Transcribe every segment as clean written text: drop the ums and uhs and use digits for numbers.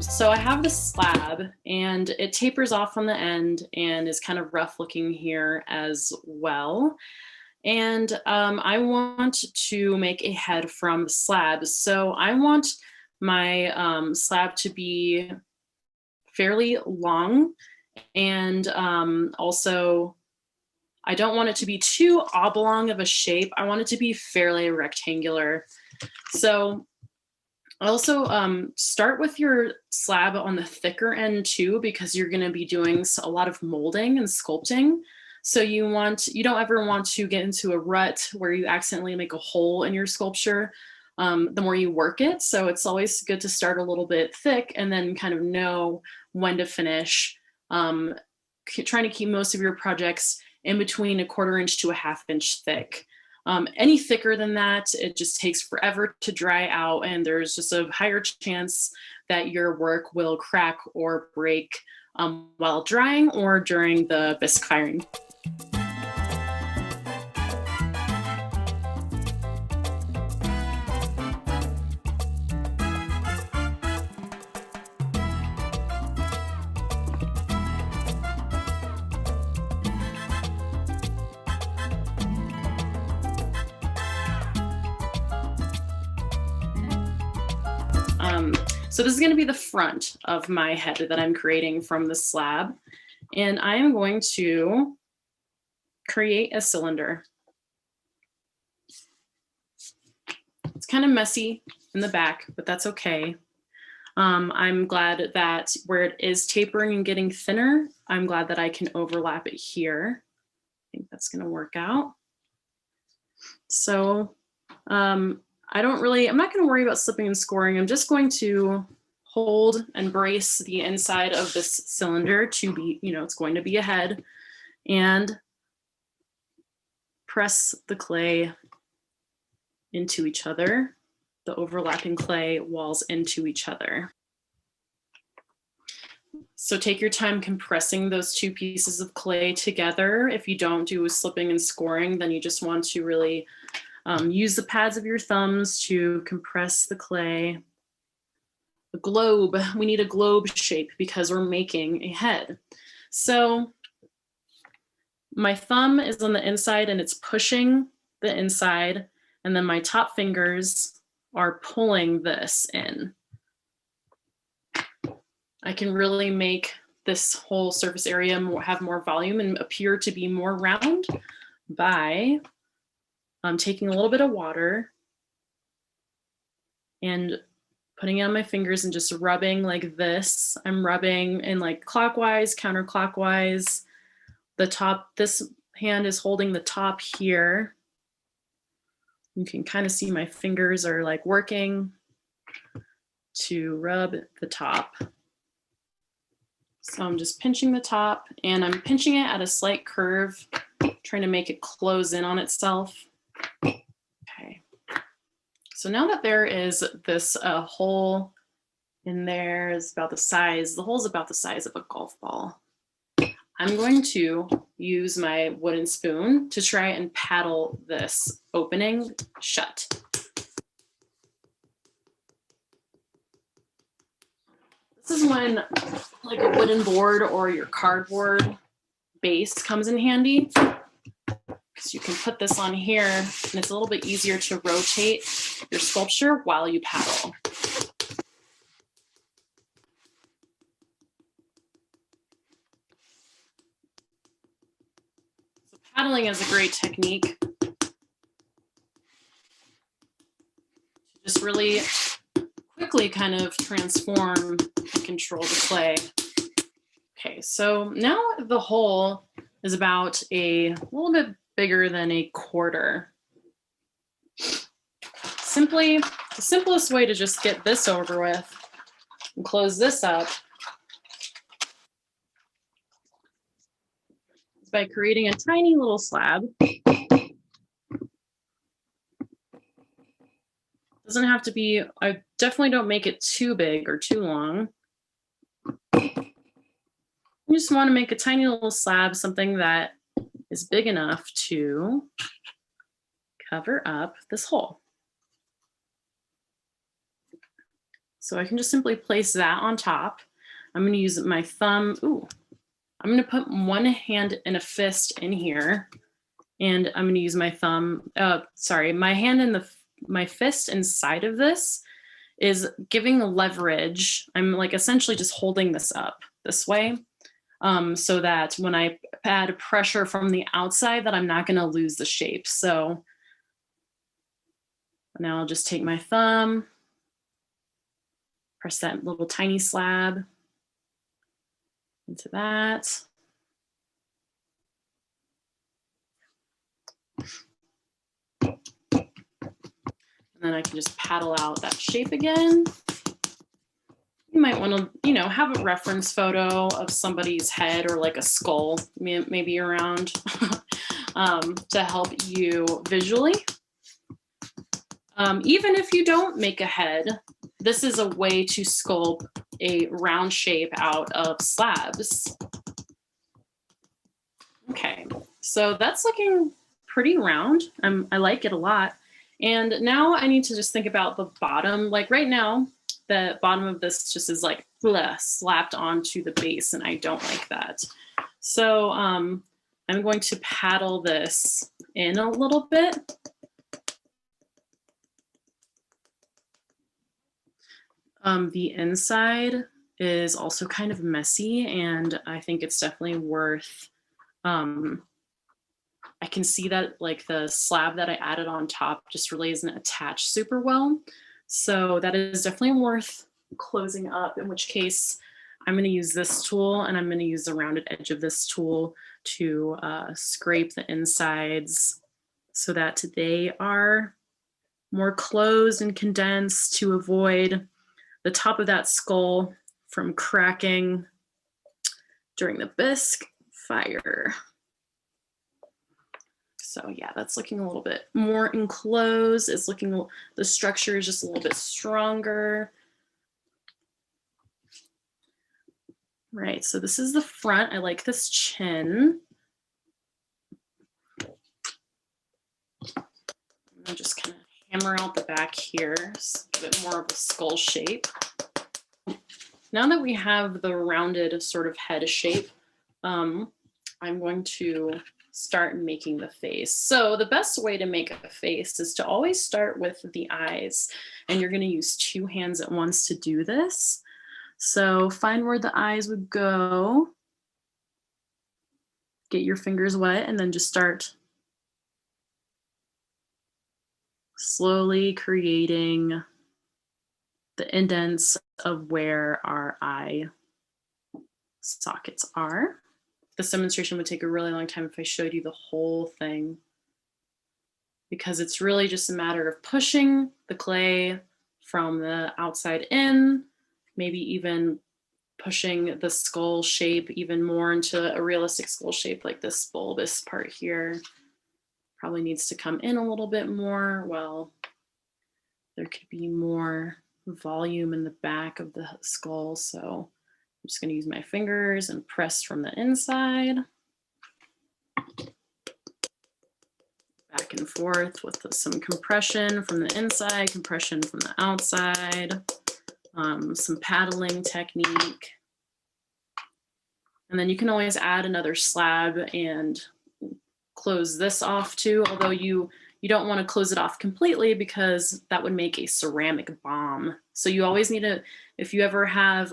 So I have this slab and it tapers off on the end and is kind of rough looking here as well. And I want to make a head from the slab. So I want my slab to be fairly long, and also I don't want it to be too oblong of a shape. I want it to be fairly rectangular. So also start with your slab on the thicker end too, because you're going to be doing a lot of molding and sculpting. So you don't ever want to get into a rut where you accidentally make a hole in your sculpture the more you work it. So it's always good to start a little bit thick and then kind of know when to finish. Trying to keep most of your projects in between 1/4 inch to 1/2 inch thick. Any thicker than that, it just takes forever to dry out, and there's just a higher chance that your work will crack or break while drying or during the bisque firing. So this is going to be the front of my head that I'm creating from the slab. And I am going to create a cylinder. It's kind of messy in the back, but that's okay. I'm glad that where it is tapering and getting thinner, I'm glad that I can overlap it here. I think that's going to work out. So I'm not going to worry about slipping and scoring. I'm just going to hold and brace the inside of this cylinder to be, it's going to be a head, and press the clay into each other, the overlapping clay walls into each other. So take your time compressing those two pieces of clay together. If you don't do slipping and scoring, then you just want to really use the pads of your thumbs to compress the clay. The globe, we need a globe shape because we're making a head. So my thumb is on the inside and it's pushing the inside, and then my top fingers are pulling this in. I can really make this whole surface area have more volume and appear to be more round by taking a little bit of water and putting it on my fingers and just rubbing like this. I'm rubbing in like clockwise, counterclockwise. The top, this hand is holding the top here. You can kind of see my fingers are like working to rub the top. So I'm just pinching the top, and I'm pinching it at a slight curve, trying to make it close in on itself. Okay. So now that there is this hole in there, is about the size, the hole's about the size of a golf ball. I'm going to use my wooden spoon to try and paddle this opening shut. This is when like a wooden board or your cardboard base comes in handy, because you can put this on here and it's a little bit easier to rotate your sculpture while you paddle. So paddling is a great technique to just really quickly kind of transform and control the clay. Okay, so now the hole is about a little bit bigger than 1/4. Simply, the simplest way to just get this over with and close this up is by creating a tiny little slab. Doesn't have to be, I definitely don't make it too big or too long. You just want to make a tiny little slab, something that is big enough to cover up this hole. So I can just simply place that on top. I'm going to use my thumb. Ooh, I'm going to put one hand in a fist in here, and I'm going to use my thumb. My hand in my fist inside of this is giving leverage. I'm like essentially just holding this up this way, so that when I add pressure from the outside, that I'm not going to lose the shape. So now I'll just take my thumb, press that little tiny slab into that. And then I can just paddle out that shape again. You might want to, have a reference photo of somebody's head or like a skull maybe around to help you visually. Even if you don't make a head, this is a way to sculpt a round shape out of slabs. Okay, so that's looking pretty round. I like it a lot. And now I need to just think about the bottom. Like right now, the bottom of this just is like slapped onto the base, and I don't like that. So I'm going to paddle this in a little bit. The inside is also kind of messy, and I think it's definitely worth, I can see that like the slab that I added on top just really isn't attached super well. So that is definitely worth closing up, in which case I'm going to use this tool, and I'm going to use the rounded edge of this tool to scrape the insides so that they are more closed and condensed to avoid the top of that skull from cracking during the bisque fire. So yeah, that's looking a little bit more enclosed. It's looking, the structure is just a little bit stronger. Right, so this is the front. I like this chin. I'm just kind of hammer out the back here, just give it more of a skull shape. Now that we have the rounded sort of head shape, I'm going to start making the face. So the best way to make a face is to always start with the eyes, and you're going to use two hands at once to do this. So find where the eyes would go, get your fingers wet, and then just start slowly creating the indents of where our eye sockets are. This demonstration would take a really long time if I showed you the whole thing, because it's really just a matter of pushing the clay from the outside in, maybe even pushing the skull shape even more into a realistic skull shape, like this bulbous part here. Probably needs to come in a little bit more. Well, there could be more volume in the back of the skull, so I'm just going to use my fingers and press from the inside, back and forth with some compression from the inside, compression from the outside, some paddling technique. And then you can always add another slab and close this off too, although you don't want to close it off completely because that would make a ceramic bomb. So you always need to, if you ever have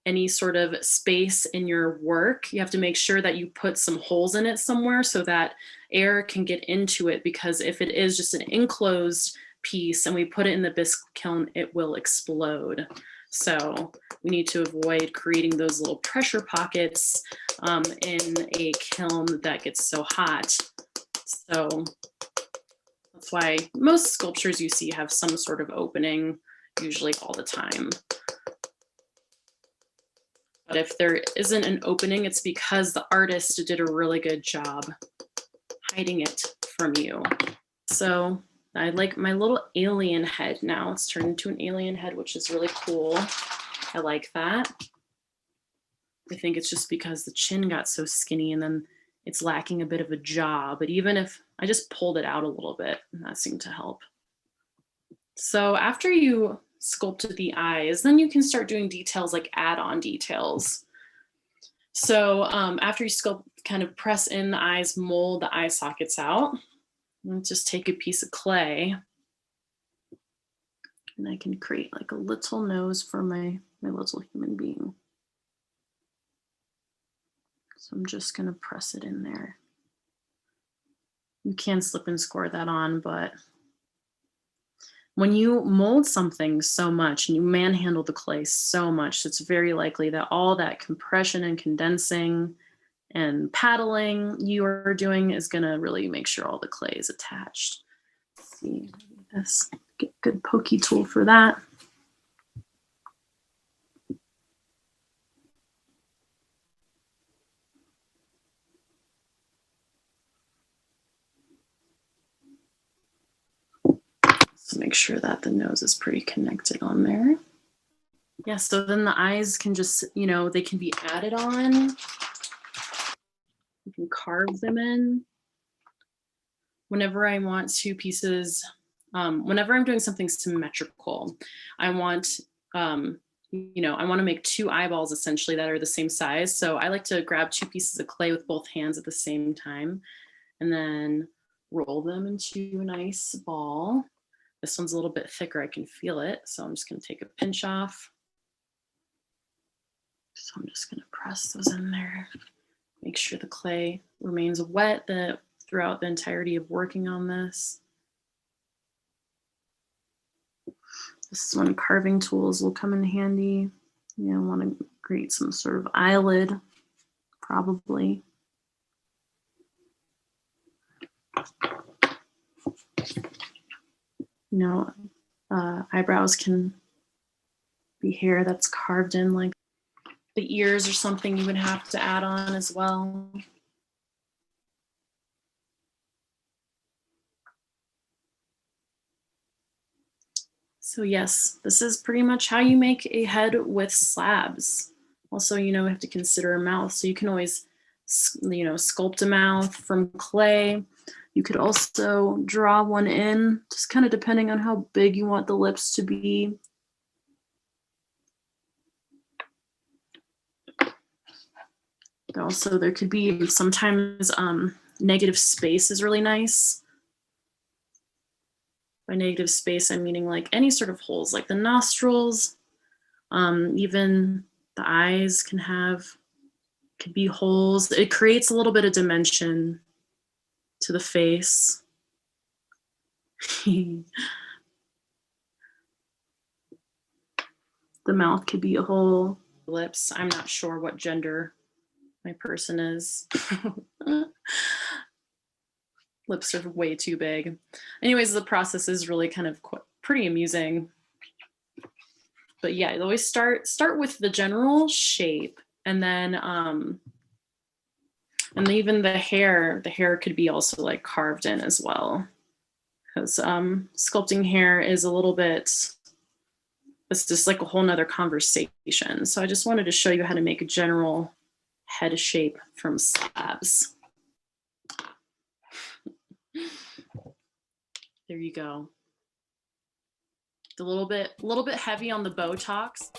any sort of space in your work, you have to make sure that you put some holes in it somewhere so that air can get into it, because if it is just an enclosed piece and we put it in the bisque kiln, it will explode. So we need to avoid creating those little pressure pockets in a kiln that gets so hot. So that's why most sculptures you see have some sort of opening, usually all the time. But if there isn't an opening, it's because the artist did a really good job hiding it from you. So I like my little alien head now. It's turned into an alien head, which is really cool. I like that. I think it's just because the chin got so skinny and then it's lacking a bit of a jaw. But even if I just pulled it out a little bit, that seemed to help. So after you sculpted the eyes, then you can start doing details like add-on details. So after you sculpt, kind of press in the eyes, mold the eye sockets out, and just take a piece of clay, and I can create like a little nose for my little human being. So I'm just gonna press it in there. You can slip and score that on, but when you mold something so much and you manhandle the clay so much, it's very likely that all that compression and condensing and paddling you are doing is gonna really make sure all the clay is attached. Let's see, this, get a good pokey tool for that. So make sure that the nose is pretty connected on there. Yeah, so then the eyes can just, you know, they can be added on. You can carve them in. Whenever I want two pieces, whenever I'm doing something symmetrical, I want, you know, I want to make two eyeballs essentially that are the same size. So I like to grab two pieces of clay with both hands at the same time and then roll them into a nice ball. This one's a little bit thicker, I can feel it. So I'm just gonna take a pinch off. So I'm just gonna press those in there. Make sure the clay remains wet throughout the entirety of working on this. This is when carving tools will come in handy. You know, want to create some sort of eyelid, probably. You know, eyebrows can be hair that's carved in, like the ears or something you would have to add on as well. So yes, this is pretty much how you make a head with slabs. Also, you know, we have to consider a mouth. So you can always, you know, sculpt a mouth from clay. You could also draw one in, just kind of depending on how big you want the lips to be. Also, there could be sometimes negative space is really nice. By negative space, I'm meaning like any sort of holes, like the nostrils, even the eyes could be holes. It creates a little bit of dimension to the face. The mouth could be a hole. Lips, I'm not sure what gender my person is. Lips are way too big. Anyways, the process is really kind of pretty amusing. But yeah, always start with the general shape, and then and even the hair could be also like carved in as well, because sculpting hair is a little bit, it's just like a whole nother conversation. So I just wanted to show you how to make a general head shape from slabs. There you go. A little bit heavy on the Botox.